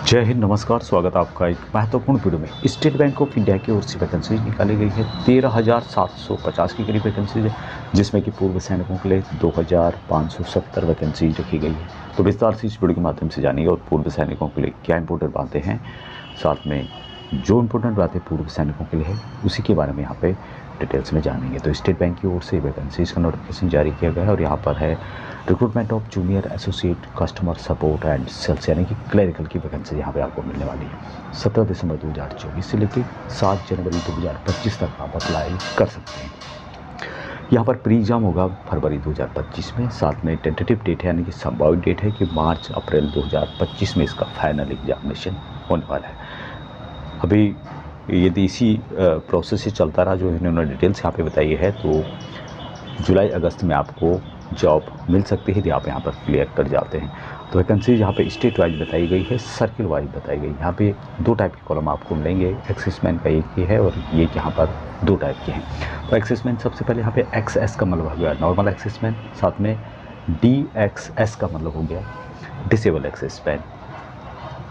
जय हिंद, नमस्कार। स्वागत है आपका एक महत्वपूर्ण वीडियो में। स्टेट बैंक ऑफ इंडिया की ओर से वैकेंसी निकाली गई है 13,750 के करीब वैकेंसीज है, जिसमें कि पूर्व सैनिकों के लिए 2,570 वैकेंसी रखी गई है। तो विस्तार से इस वीडियो के माध्यम से जानिए और पूर्व सैनिकों के लिए क्या इंपॉर्टेंट बातें हैं, साथ में जो इंपॉर्टेंट बातें पूर्व सैनिकों के लिए है उसी के बारे में यहाँ पे डिटेल्स में जानेंगे। तो स्टेट बैंक की ओर से वैकेंसीज का नोटिफिकेशन जारी किया गया है और यहाँ पर है recruitment of junior associate customer support and sales, यानी कि क्लरिकल की वैकेंसी यहाँ पे आपको मिलने वाली है। 17 दिसंबर 2024 से लेकर 7 जनवरी 2025 तक आप अप्लाई कर सकते हैं। यहाँ पर प्री एग्ज़ाम होगा फरवरी 2025 में, साथ में टेंटेटिव डेट है यानी कि संभावित डेट है कि मार्च अप्रैल 2025 में इसका फाइनल एग्जामिनेशन होने वाला है। अभी यदि इसी प्रोसेस से चलता रहा जो इन्होंने डिटेल्स यहाँ पे बताई है, तो जुलाई अगस्त में आपको जॉब मिल सकती है यदि आप यहाँ पर क्लियर कर जाते हैं। तो वैकेंसीज यहाँ पे स्टेट वाइज बताई गई है, सर्किल वाइज बताई गई। यहाँ पे 2 टाइप के कॉलम आपको मिलेंगे, एक्सेसमेंट का एक ही है और ये यहाँ पर 2 टाइप के हैं। तो एक्सेसमेंट सबसे पहले यहाँ पे XS का मतलब हो गया नॉर्मल एक्सेसमेंट, साथ में DXS का मतलब हो गया डिसेबल एक्सेसमेंट।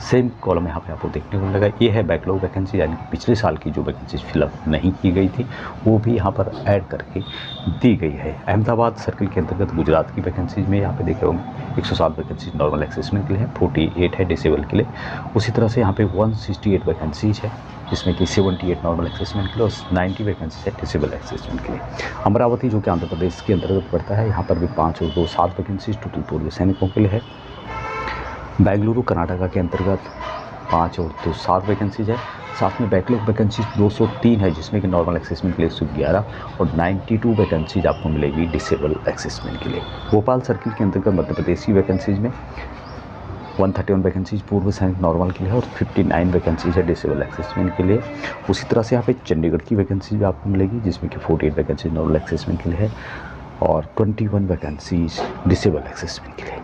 सेम कॉलम यहाँ पे आपको देखने को मिलेगा। ये है बैकलॉग वैकेंसी, यानी कि पिछले साल की जो वैकेंसी फिलअप नहीं की गई थी वो भी यहाँ पर ऐड करके दी गई है। अहमदाबाद सर्किल के अंतर्गत गुजरात की वैकेंसीज में यहाँ पे देखे होंगे 107 वैकेंसीज नॉर्मल एक्सेसमेंट के लिए है, 48 है डिसेबल के लिए। उसी तरह से यहाँ पे 168 वैकेंसीज है, जिसमें कि 78 नॉर्मल एक्सेसमेंट के लिए और 90 वैकेंसीज है डिसेबल एक्सेसमेंट के लिए। अमरावती जो कि आंध्र प्रदेश के अंतर्गत पड़ता है, यहाँ पर भी 5 और 2 7 वैकेंसीज टोटल पूर्व सैनिकों के लिए है। बेंगलुरु कर्नाटका के अंतर्गत 5 और 2 7 वैकेंसीज है, साथ में बैकलॉग वैकेंसीज 203 है, जिसमें कि नॉर्मल एक्सेसमेंट के लिए 111 और 92 वैकेंसीज आपको मिलेगी डिसेबल एक्सेसमेंट के लिए। भोपाल सर्किल के अंतर्गत मध्य प्रदेश की वैकेंसीज में 131 वैकेंसीज पूर्व सैनिक नॉर्मल के लिए और 59 वैकेंसीज है डिसेबल एक्सेसमेंट के लिए। उसी तरह से यहाँ पे चंडीगढ़ की वैकेंसीज आपको मिलेगी, जिसमें कि 48 वैकेंसीज नॉर्मल एक्सेसमेंट के लिए है और 21 वैकेंसीज डिसेबल एक्सेसमेंट के लिए।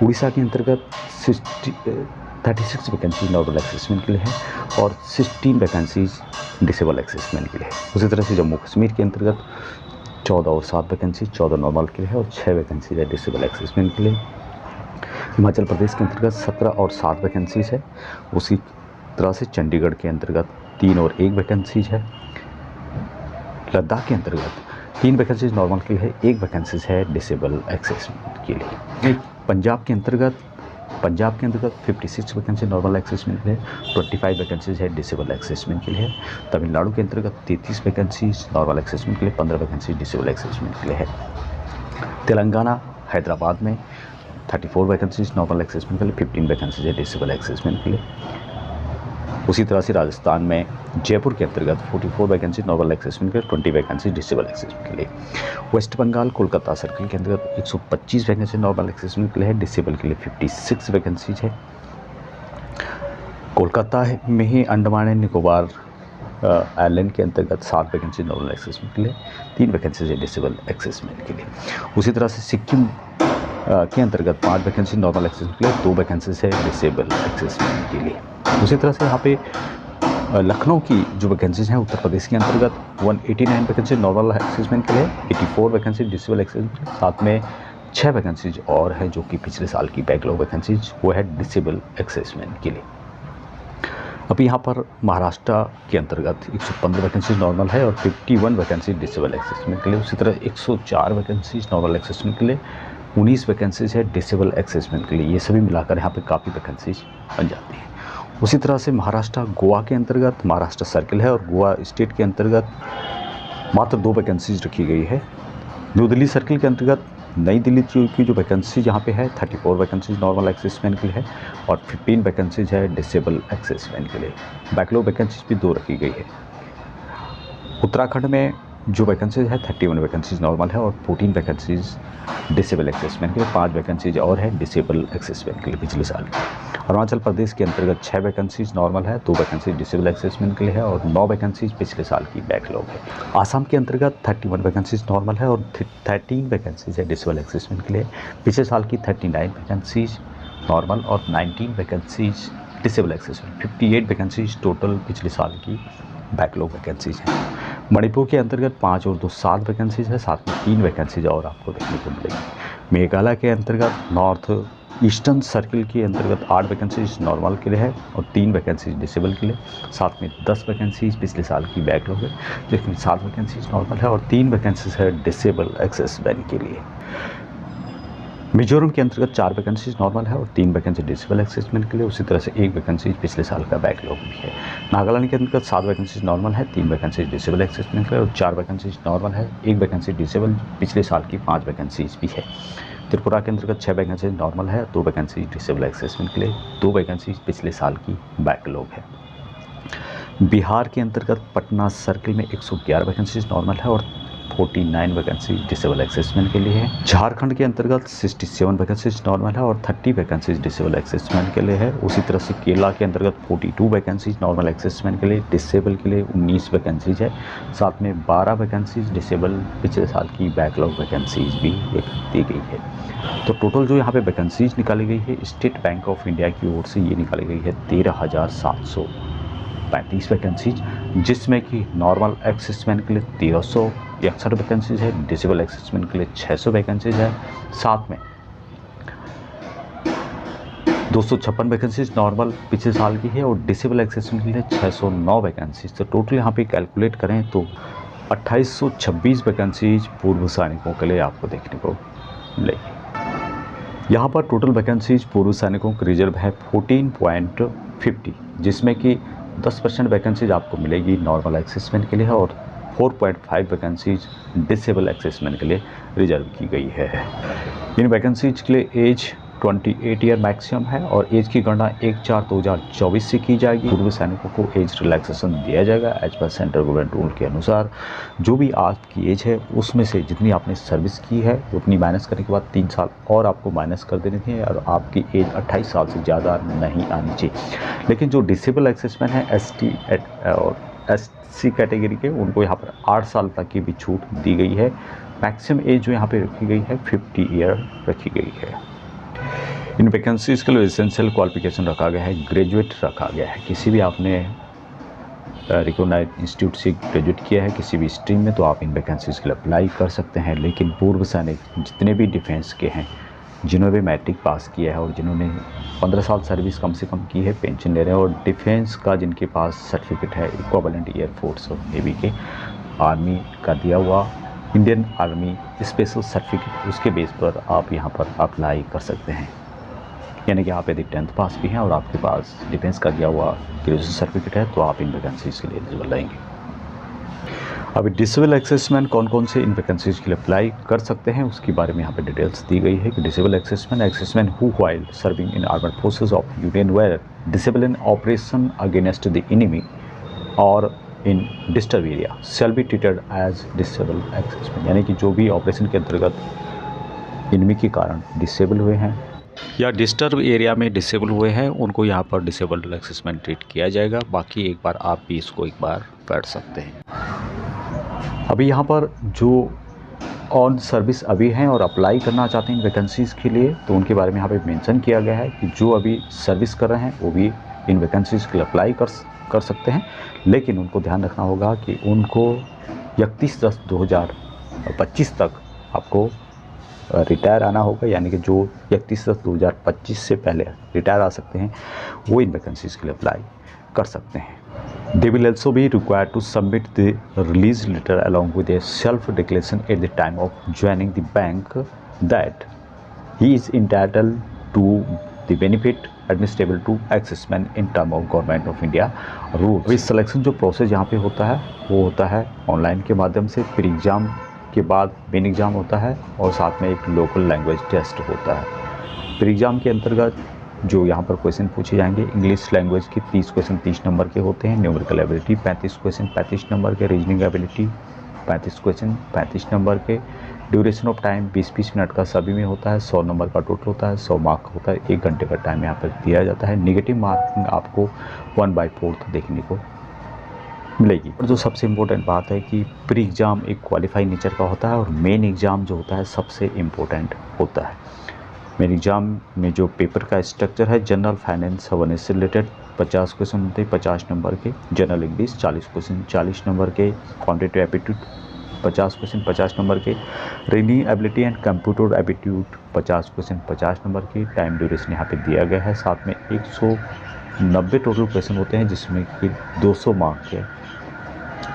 उड़ीसा के अंतर्गत 36 वैकेंसी नॉर्मल एक्सेसमेंट के लिए है और 16 वैकेंसीज डिसेबल एक्सेसमेंट के लिए। उसी तरह से जम्मू कश्मीर के अंतर्गत 14 और 7 वैकेंसी 14 नॉर्मल के लिए है और 6 वैकेंसी है डिसेबल एक्सेसमेंट के लिए। हिमाचल प्रदेश के अंतर्गत 17 और 7 वैकेंसीज है। उसी तरह से चंडीगढ़ के अंतर्गत 3 और 1 वैकेंसीज है। लद्दाख के अंतर्गत 3 वैकेंसीज नॉर्मल के लिए है, 1 वैकेंसीज है डिसेबल एक्सेसमेंट के लिए। पंजाब के अंतर्गत 56 वैकेंसी नॉर्मल एक्सेसमेंट के लिए, 25 वैकेंसीज है डिसेबल एक्सेसमेंट के लिए। तमिलनाडु के अंतर्गत 33 वैकेंसीज नॉर्मल एक्सेसमेंट के लिए, 15 वैकेंसी डिसेबल एक्सेसमेंट के लिए है। तेलंगाना हैदराबाद में 34 वैकेंसीज नॉर्मल एक्सेसमेंट के लिए, 15 वैकेंसीज है डिसेबल एक्सेसमेंट के लिए। उसी तरह से राजस्थान में जयपुर के अंतर्गत 44 वैकेंसी नॉर्मल एक्सेसमेंट के लिए, 20 वैकेंसी डिसेबल एक्सेसमेंट के लिए। वेस्ट बंगाल कोलकाता सर्किल के अंतर्गत 125 वैकेंसी नॉर्मल एक्सेसमेंट के लिए है, डिसेबल के लिए 56 वैकेंसीज है। कोलकाता में ही अंडमान एंड निकोबार आइलैंड के अंतर्गत 7 वैकेंसी नॉर्मल एक्सेसमेंट के लिए, 3 वैकेंसीज है डिसेबल एक्सेसमेंट के लिए। उसी तरह से सिक्किम के अंतर्गत 5 वैकेंसी नॉर्मल एक्सेसमेंट के लिए, 2 वैकेंसीज है डिसेबल एक्सेसमेंट के लिए। उसी तरह से यहाँ पे लखनऊ की जो वैकेंसीज हैं उत्तर प्रदेश के अंतर्गत 189 वैकेंसी नॉर्मल एक्सेसमेंट के लिए, 84 वैकेंसी डिसेबल एक्सेसमेंट के लिए, साथ में 6 वैकेंसीज और है जो कि पिछले साल की बैकलॉग वैकेंसीज वो है डिसेबल एक्सेसमेंट के लिए। अभी यहाँ पर महाराष्ट्र के अंतर्गत 115 वैकेंसीज नॉर्मल है और 51 वैकेंसी डिसेबल एक्सेसमेंट के लिए। उसी तरह 104 वैकेंसीज नॉर्मल एक्सेसमेंट के लिए, 19 वैकेंसीज है डिसेबल एक्सेसमेंट के लिए। ये सभी मिलाकर यहाँ पे काफ़ी वैकेंसीज बन जाती हैं। उसी तरह से महाराष्ट्र गोवा के अंतर्गत महाराष्ट्र सर्किल है और गोवा स्टेट के अंतर्गत मात्र 2 वैकेंसीज रखी गई है। न्यू दिल्ली सर्किल के अंतर्गत नई दिल्ली की जो वैकेंसीज यहाँ पे है 34 वैकेंसीज नॉर्मल एक्सेसमेंट के लिए है और 15 वैकेंसीज है डिसेबल एक्सेसमेंट के लिए। बैकलॉग वैकेंसीज भी 2 रखी गई है। उत्तराखंड में जो वैकेंसीज है 31 वैकेंसीज नॉर्मल है और 14 वैकेंसीज डिसेबल एक्सेसमेंट के लिए, 5 वैकेंसीज और है डिसेबल एक्सेसमेंट के लिए पिछले साल की। अरुणाचल प्रदेश के अंतर्गत 6 वैकेंसीज नॉर्मल है, 2 वैकेंसीज डिसेबल एक्सेसमेंट के लिए है और 9 वैकेंसीज पिछले साल की बैकलॉग है। आसाम के अंतर्गत 31 वैकेंसीज नॉर्मल है और 13 वैकेंसीज है डिसेबल एक्सेसमेंट के लिए, पिछले साल की 39 वैकेंसीज नॉर्मल और 19 vacancies disable assessment, 58 vacancies total पिछले साल की बैकलॉग वैकेंसीज हैं। मणिपुर के अंतर्गत 5 और 2 7 वैकेंसीज है, साथ में 3 वैकेंसीज और आपको देखने को मिलेगी। मेघालय के अंतर्गत नॉर्थ ईस्टर्न सर्किल के अंतर्गत 8 वैकेंसीज नॉर्मल के लिए है और 3 वैकेंसीज डिसेबल के लिए, साथ में 10 वैकेंसीज पिछले साल की बैकलॉग है, जिसमें 7 वैकेंसीज नॉर्मल है और 3 वैकेंसीज है डिसेबल एक्सेस बैन के लिए। मिजोरम के अंतर्गत 4 वैकेंसीज नॉर्मल है और 3 वैकेंसी डिसेबल एक्सेसमेंट के लिए, उसी तरह से 1 वैकेंसी पिछले साल का बैकलॉग भी है। नागालैंड के अंतर्गत 7 वैकेंसीज नॉर्मल है, 3 वैकेंसी डिसेबल एक्सेसमेंट के लिए और 4 वैकेंसीज नॉर्मल है, 1 वैकेंसी डिसेबल, पिछले साल की 5 वैकेंसीज भी है। त्रिपुरा के अंतर्गत 6 वैकेंसी नॉर्मल है, 2 वैकेंसी डिसेबल एक्सेसमेंट के लिए, 2 वैकेंसी पिछले साल की बैकलॉग है। बिहार के अंतर्गत पटना सर्किल में 111 वैकेंसीज नॉर्मल है और 49 वैकेंसी डिसेबल एक्सेसमेंट के लिए है। झारखंड के अंतर्गत 67 वैकेंसीज नॉर्मल है और 30 वैकेंसीज डिसेबल एक्सेसमेंट के लिए है। उसी तरह से केरला के अंतर्गत 42 वैकेंसीज नॉर्मल एक्सेसमेंट के लिए, डिसेबल के लिए 19 वैकेंसीज है, साथ में 12 वैकेंसीज डिसेबल पिछले साल की बैकलॉग वैकेंसीज भी दी गई है। तो टोटल जो यहाँ पे वैकेंसीज निकाली गई है स्टेट बैंक ऑफ इंडिया की ओर से, ये निकाली गई है 13,735 वैकेंसीज, जिसमें कि नॉर्मल एक्सेसमेंट के लिए 1361 वैकेंसीज है, डिसेबल एक्सेसमेंट के लिए 600 वैकेंसीज है, साथ में 256 वैकेंसीज नॉर्मल पिछले साल की है और डिसेबल एक्सेसमेंट के लिए 609 वैकेंसीज। तो टोटल यहाँ पे कैलकुलेट करें तो 2826 वैकेंसीज पूर्व सैनिकों के लिए आपको देखने को मिलेगी। यहाँ पर टोटल वैकेंसीज पूर्व सैनिकों की रिजर्व है 14.50, जिसमें कि 10% वैकेंसीज आपको मिलेगी नॉर्मल एक्सेसमेंट के लिए और 4.5 वैकेंसीज डिसेबल एक्सेसमेंट के लिए रिजर्व की गई है। इन वैकेंसीज के लिए एज 28 ईयर मैक्सिमम है और एज की गणना 1/4/2024 से की जाएगी। पूर्व सैनिकों को एज रिलैक्सेशन दिया जाएगा as per central government rule के अनुसार। जो भी आपकी एज है उसमें से जितनी आपने सर्विस की है उतनी माइनस करने के बाद 3 साल और आपको माइनस कर देनी है और आपकी एज 28 साल से ज़्यादा नहीं आनी चाहिए। लेकिन जो डिसेबल एक्सेसमेंट है ST और SC कैटेगरी के, उनको यहाँ पर 8 साल तक की भी छूट दी गई है। मैक्सिमम एज जो यहाँ पे रखी गई है 50 ईयर रखी गई है। इन वैकेंसीज़ के लिए एसेंशियल क्वालिफिकेशन रखा गया है, ग्रेजुएट रखा गया है। किसी भी आपने रिकॉग्नाइज्ड इंस्टीट्यूट से ग्रेजुएट किया है किसी भी स्ट्रीम में तो आप इन वैकेंसीज़ के लिए अप्लाई कर सकते हैं। लेकिन पूर्व सैनिक जितने भी डिफेंस के हैं, जिन्होंने भी मैट्रिक पास किया है और जिन्होंने 15 साल सर्विस कम से कम की है, पेंशन ले रहे हैं, और डिफेंस का जिनके पास सर्टिफिकेट है इक्विवेलेंट एयरफोर्स और नेवी के, आर्मी का दिया हुआ इंडियन आर्मी स्पेशल सर्टिफिकेट, उसके बेस पर आप यहाँ पर अप्लाई कर सकते हैं। यानी कि आप यदि 10th पास भी हैं और आपके पास डिफेंस का दिया हुआ ग्रेजुएशन सर्टिफिकेट है तो आप इन वैकेंसीज़ के लिए एलिजिबल रहेंगे। अभी डिसेबल एक्सेसमेंट कौन कौन से इन वैकेंसीज़ के लिए अप्लाई कर सकते हैं उसके बारे में यहाँ पे डिटेल्स दी गई है कि disable assessment who while serving in armed forces of union where disable in operation against the enemy और in disturb area shall be treated as disable assessment. यानी कि जो भी ऑपरेशन के अंतर्गत एनिमी के कारण डिसेबल हुए हैं या डिस्टर्ब एरिया में डिसेबल हुए हैं उनको यहाँ पर डिसेबल एक्सेसमेंट ट्रीट किया जाएगा। बाकी एक बार आप भी इसको एक बार पढ़ सकते हैं। अभी यहाँ पर जो ऑन सर्विस अभी हैं और अप्लाई करना चाहते हैं वैकेंसीज़ के लिए तो उनके बारे में यहाँ पे मेंशन किया गया है कि जो अभी सर्विस कर रहे हैं वो भी इन वैकेंसीज़ के लिए अप्लाई कर सकते हैं। लेकिन उनको ध्यान रखना होगा कि उनको 31/10/2025 तक आपको रिटायर आना होगा। यानी कि जो 31/10/2025 से पहले रिटायर आ सकते हैं वो इन वैकेंसीज़ के लिए अप्लाई कर सकते हैं। They will also be required to submit the release letter along with a self-declaration at the time of joining the bank that he is entitled to the benefit administrable to accessment in term of Government of India rules। अभी selection जो process यहाँ पे होता है वो होता है online के माध्यम से, फिर एग्ज़ाम के बाद मेन एग्ज़ाम होता है और साथ में एक लोकल लैंग्वेज टेस्ट होता है। फिर एग्ज़ाम के अंतर्गत जो यहाँ पर क्वेश्चन पूछे जाएंगे इंग्लिश लैंग्वेज के 30 क्वेश्चन 30 नंबर के होते हैं, न्यूमेरिकल एबिलिटी 35 क्वेश्चन 35 नंबर के, रीजनिंग एबिलिटी 35 क्वेश्चन 35 नंबर के, ड्यूरेशन ऑफ टाइम 20-20 मिनट का सभी में होता है, 100 नंबर का टोटल होता है, 100 मार्क होता है, 1 घंटे का टाइम यहाँ पर दिया जाता है। नेगेटिव मार्किंग आपको 1/4 देखने को मिलेगी। और जो सबसे इम्पोर्टेंट बात है कि प्री एग्ज़ाम एक क्वालिफाइड नेचर का होता है और मेन एग्ज़ाम जो होता है सबसे इम्पोर्टेंट होता है। मेन एग्ज़ाम में जो पेपर का स्ट्रक्चर है जनरल फाइनेंस अवेयरनेस से रिलेटेड 50 क्वेश्चन होते हैं 50 नंबर के, जनरल इंग्लिश 40 क्वेश्चन 40 नंबर के, क्वांटिटेटिव एप्टीट्यूड 50 क्वेश्चन 50 नंबर के, reading ability and computer aptitude 50 question 50 number के, टाइम ड्यूरेशन यहाँ पे दिया गया है। साथ में 190 टोटल क्वेश्चन होते हैं जिसमें कि 200 मार्क के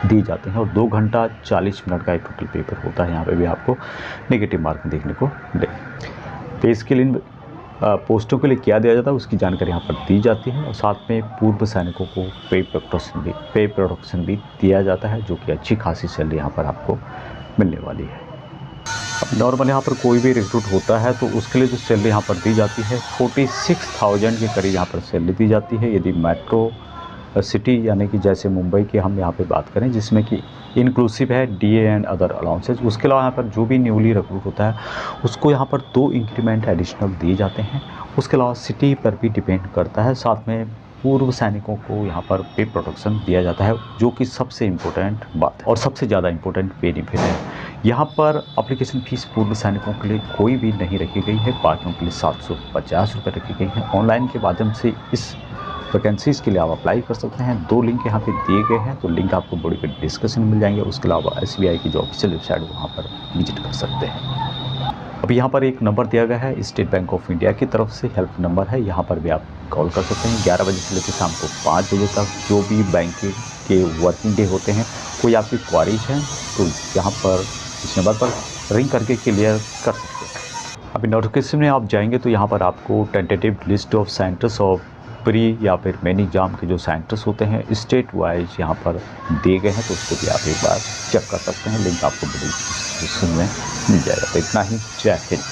दिए जाते हैं और 2 घंटा 40 मिनट का एक टोटल पेपर होता है। यहाँ पे भी आपको नेगेटिव मार्क देखने को मिले। पे स्केल इन पोस्टों के लिए क्या दिया जाता है उसकी जानकारी यहाँ पर दी जाती है और साथ में पूर्व सैनिकों को पे प्रोटेक्शन भी दिया जाता है, जो कि अच्छी खासी सैलरी यहाँ पर आपको मिलने वाली है। अब नॉर्मल यहाँ पर कोई भी रिक्रूट होता है तो उसके लिए जो सैलरी यहाँ पर दी जाती है 46,000 के करीब यहाँ पर सैलरी दी जाती है। यदि मेट्रो सिटी यानी कि जैसे मुंबई की हम यहाँ पे बात करें, जिसमें कि इंक्लूसिव है डीए एंड अदर अलाउंसेज, उसके अलावा यहाँ पर जो भी न्यूली रिक्रूट होता है उसको यहाँ पर 2 इंक्रीमेंट एडिशनल दिए जाते हैं। उसके अलावा सिटी पर भी डिपेंड करता है। साथ में पूर्व सैनिकों को यहाँ पर पे प्रोटेक्शन दिया जाता है, जो कि सबसे इम्पोर्टेंट बात है और सबसे ज़्यादा इम्पोर्टेंट बेनिफिट है। यहाँ पर एप्लीकेशन फ़ीस पूर्व सैनिकों के लिए कोई भी नहीं रखी गई है, बाकियों के लिए 750 रुपये रखी गई है। ऑनलाइन के माध्यम से इस वैकेंसीज़ के लिए आप अप्लाई कर सकते हैं। 2 लिंक यहाँ पे दिए गए हैं, तो लिंक आपको बड़ी पे डिस्क्रिप्शन में मिल जाएंगे। उसके अलावा SBI की जो ऑफिशियल वेबसाइट वहाँ पर विजिट कर सकते हैं। अभी यहाँ पर एक नंबर दिया गया है स्टेट बैंक ऑफ इंडिया की तरफ से, हेल्प नंबर है, यहाँ पर भी आप कॉल कर सकते हैं 11 बजे से लेकर शाम को 5 बजे तक। जो भी बैंक के वर्किंग डे होते हैं, कोई आपकी क्वारीज हैं तो यहाँ पर इस नंबर पर रिंग करके क्लियर कर सकते हैं। अभी नोटिफिकेशन में आप जाएंगे तो यहाँ पर आपको tentative list of centres of pre या फिर मेन एग्ज़ाम के जो सेंटर्स होते हैं स्टेट वाइज यहाँ पर दिए गए हैं, तो उसको भी आप एक बार चेक कर सकते हैं। लिंक आपको डिस्क्रिप्शन में मिल जाएगा। तो इतना ही, जय हिंद।